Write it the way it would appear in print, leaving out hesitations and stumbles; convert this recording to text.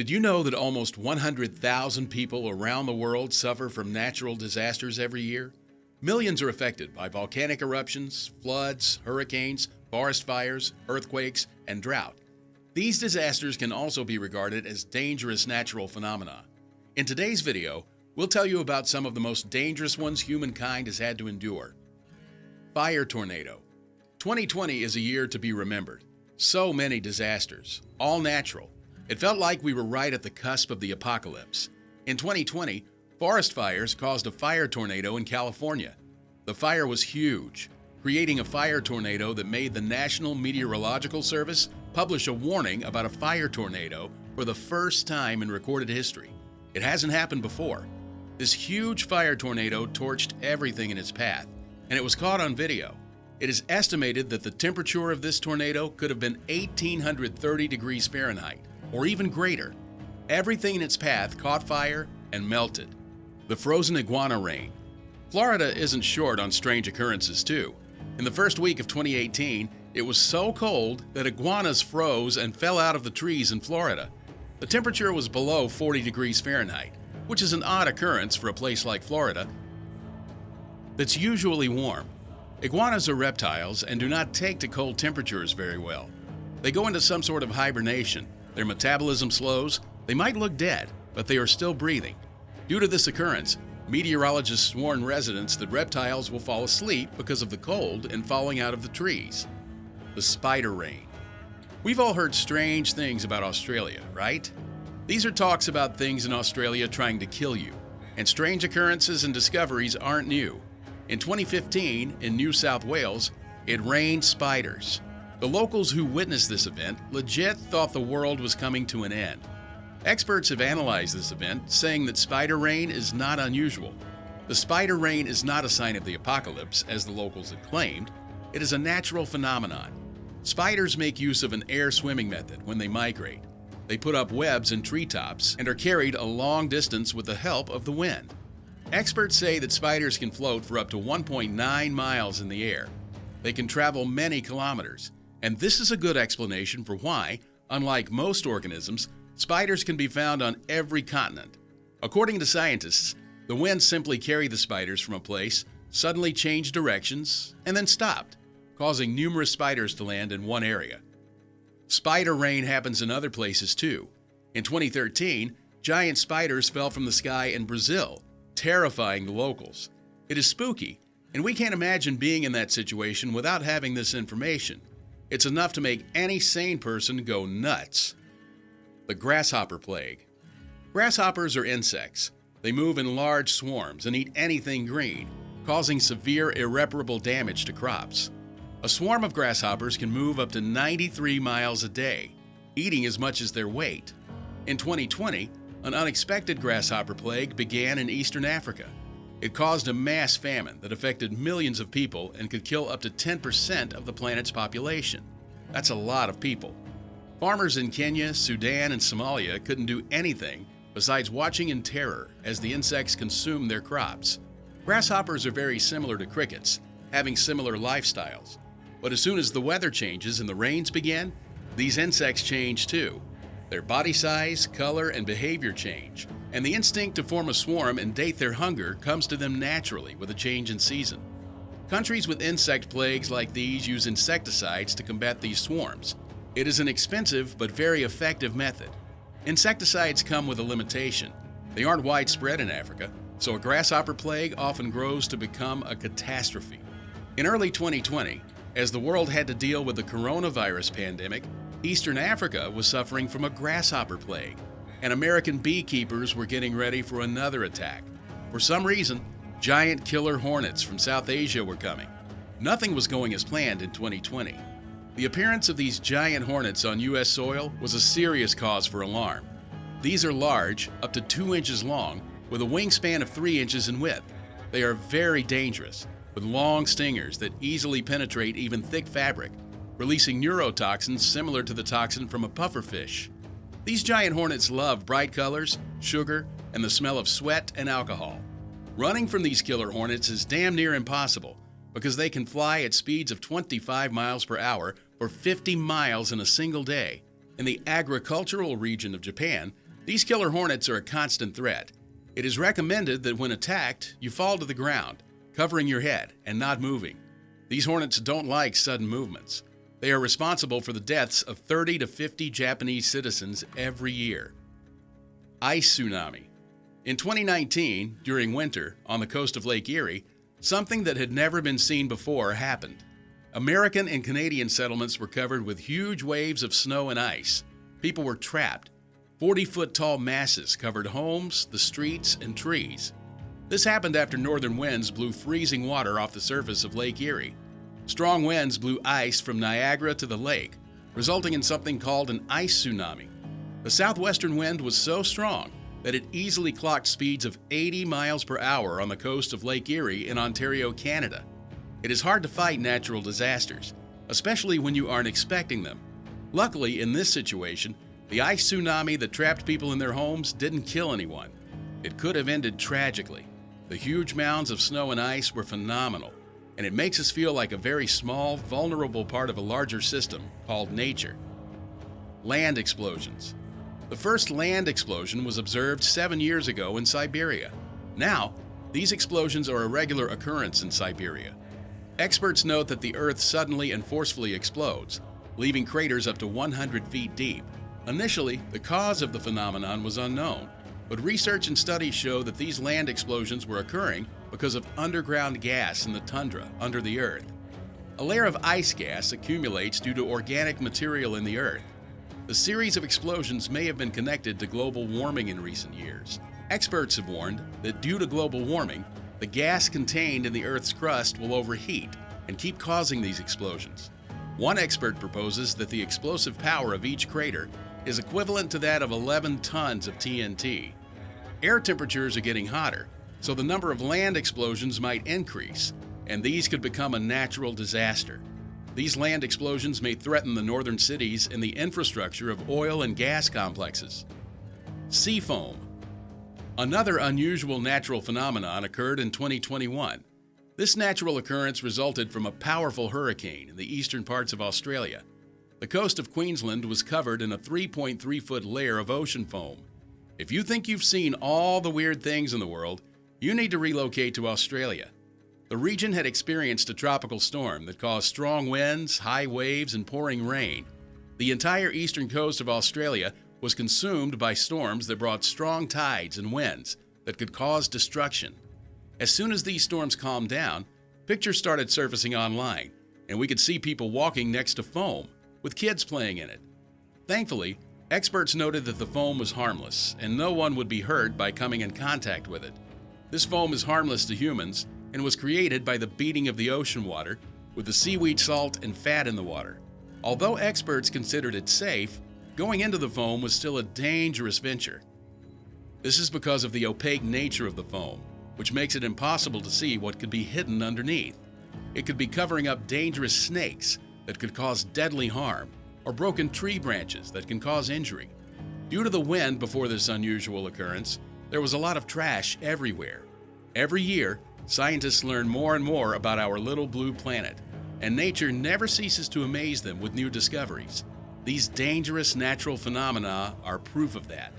Did you know that almost 100,000 people around the world suffer from natural disasters every year? Millions are affected by volcanic eruptions, floods, hurricanes, forest fires, earthquakes, and drought. These disasters can also be regarded as dangerous natural phenomena. In today's video, we'll tell you about some of the most dangerous ones humankind has had to endure. Fire tornado. 2020 is a year to be remembered. So many disasters, all natural. It felt like we were right at the cusp of the apocalypse. In 2020, forest fires caused a fire tornado in California. The fire was huge, creating a fire tornado that made the National Meteorological Service publish a warning about a fire tornado for the first time in recorded history. It hasn't happened before. This huge fire tornado torched everything in its path, and it was caught on video. It is estimated that the temperature of this tornado could have been 1,830 degrees Fahrenheit, or even greater. Everything in its path caught fire and melted. The frozen iguana rain. Florida isn't short on strange occurrences too. In the first week of 2018, it was so cold that iguanas froze and fell out of the trees in Florida. The temperature was below 40 degrees Fahrenheit, which is an odd occurrence for a place like Florida that's usually warm. Iguanas are reptiles and do not take to cold temperatures very well. They go into some sort of hibernation. Their metabolism slows. They might look dead, but they are still breathing. Due to this occurrence, meteorologists warn residents that reptiles will fall asleep because of the cold and falling out of the trees. The spider rain. We've all heard strange things about Australia, right? These are talks about things in Australia trying to kill you, and strange occurrences and discoveries aren't new. In 2015, in New South Wales, it rained spiders. The locals who witnessed this event legit thought the world was coming to an end. Experts have analyzed this event, saying that spider rain is not unusual. The spider rain is not a sign of the apocalypse, as the locals had claimed. It is a natural phenomenon. Spiders make use of an air swimming method when they migrate. They put up webs in treetops and are carried a long distance with the help of the wind. Experts say that spiders can float for up to 1.9 miles in the air. They can travel many kilometers. And this is a good explanation for why, unlike most organisms, spiders can be found on every continent. According to scientists, the winds simply carry the spiders from a place, suddenly change directions, and then stopped, causing numerous spiders to land in one area. Spider rain happens in other places too. In 2013, giant spiders fell from the sky in Brazil, terrifying the locals. It is spooky, and we can't imagine being in that situation without having this information. It's enough to make any sane person go nuts. The Grasshopper Plague. Grasshoppers are insects. They move in large swarms and eat anything green, causing severe irreparable damage to crops. A swarm of grasshoppers can move up to 93 miles a day, eating as much as their weight. In 2020, an unexpected grasshopper plague began in eastern Africa. It caused a mass famine that affected millions of people and could kill up to 10% of the planet's population. That's a lot of people. Farmers in Kenya, Sudan, and Somalia couldn't do anything besides watching in terror as the insects consumed their crops. Grasshoppers are very similar to crickets, having similar lifestyles. But as soon as the weather changes and the rains begin, these insects change too. Their body size, color, and behavior change, and the instinct to form a swarm and date their hunger comes to them naturally with a change in season. Countries with insect plagues like these use insecticides to combat these swarms. It is an expensive but very effective method. Insecticides come with a limitation. They aren't widespread in Africa, so a grasshopper plague often grows to become a catastrophe. In early 2020, as the world had to deal with the coronavirus pandemic, Eastern Africa was suffering from a grasshopper plague, and American beekeepers were getting ready for another attack. For some reason, giant killer hornets from South Asia were coming. Nothing was going as planned in 2020. The appearance of these giant hornets on U.S. soil was a serious cause for alarm. These are large, up to 2 inches long, with a wingspan of 3 inches in width. They are very dangerous, with long stingers that easily penetrate even thick fabric, releasing neurotoxins similar to the toxin from a pufferfish. These giant hornets love bright colors, sugar, and the smell of sweat and alcohol. Running from these killer hornets is damn near impossible because they can fly at speeds of 25 miles per hour for 50 miles in a single day. In the agricultural region of Japan, These killer hornets are a constant threat. It is recommended that when attacked, you fall to the ground, covering your head and not moving. These hornets don't like sudden movements. They are responsible for the deaths of 30 to 50 Japanese citizens every year. Ice tsunami. In 2019, during winter, on the coast of Lake Erie, something that had never been seen before happened. American and Canadian settlements were covered with huge waves of snow and ice. People were trapped. 40-foot-tall masses covered homes, the streets, and trees. This happened after northern winds blew freezing water off the surface of Lake Erie. Strong winds blew ice from Niagara to the lake, resulting in something called an ice tsunami. The southwestern wind was so strong that it easily clocked speeds of 80 miles per hour on the coast of Lake Erie in Ontario, Canada. It is hard to fight natural disasters, especially when you aren't expecting them. Luckily, in this situation, the ice tsunami that trapped people in their homes didn't kill anyone. It could have ended tragically. The huge mounds of snow and ice were phenomenal, and it makes us feel like a very small, vulnerable part of a larger system called nature. Land explosions. The first land explosion was observed 7 years ago in Siberia. Now, these explosions are a regular occurrence in Siberia. Experts note that the Earth suddenly and forcefully explodes, leaving craters up to 100 feet deep. Initially, the cause of the phenomenon was unknown, but research and studies show that these land explosions were occurring because of underground gas in the tundra under the Earth. A layer of ice gas accumulates due to organic material in the Earth. The series of explosions may have been connected to global warming in recent years. Experts have warned that due to global warming, the gas contained in the Earth's crust will overheat and keep causing these explosions. One expert proposes that the explosive power of each crater is equivalent to that of 11 tons of TNT. Air temperatures are getting hotter, so the number of land explosions might increase, and these could become a natural disaster. These land explosions may threaten the northern cities and the infrastructure of oil and gas complexes. Seafoam. Another unusual natural phenomenon occurred in 2021. This natural occurrence resulted from a powerful hurricane in the eastern parts of Australia. The coast of Queensland was covered in a 3.3-foot layer of ocean foam. If you think you've seen all the weird things in the world, you need to relocate to Australia. The region had experienced a tropical storm that caused strong winds, high waves, and pouring rain. The entire eastern coast of Australia was consumed by storms that brought strong tides and winds that could cause destruction. As soon as these storms calmed down, pictures started surfacing online, and we could see people walking next to foam, with kids playing in it. Thankfully, experts noted that the foam was harmless, and no one would be hurt by coming in contact with it. This foam is harmless to humans and was created by the beating of the ocean water with the seaweed salt and fat in the water. Although experts considered it safe, going into the foam was still a dangerous venture. This is because of the opaque nature of the foam, which makes it impossible to see what could be hidden underneath. It could be covering up dangerous snakes that could cause deadly harm, or broken tree branches that can cause injury. Due to the wind before this unusual occurrence, there was a lot of trash everywhere. Every year, scientists learn more and more about our little blue planet, and nature never ceases to amaze them with new discoveries. These dangerous natural phenomena are proof of that.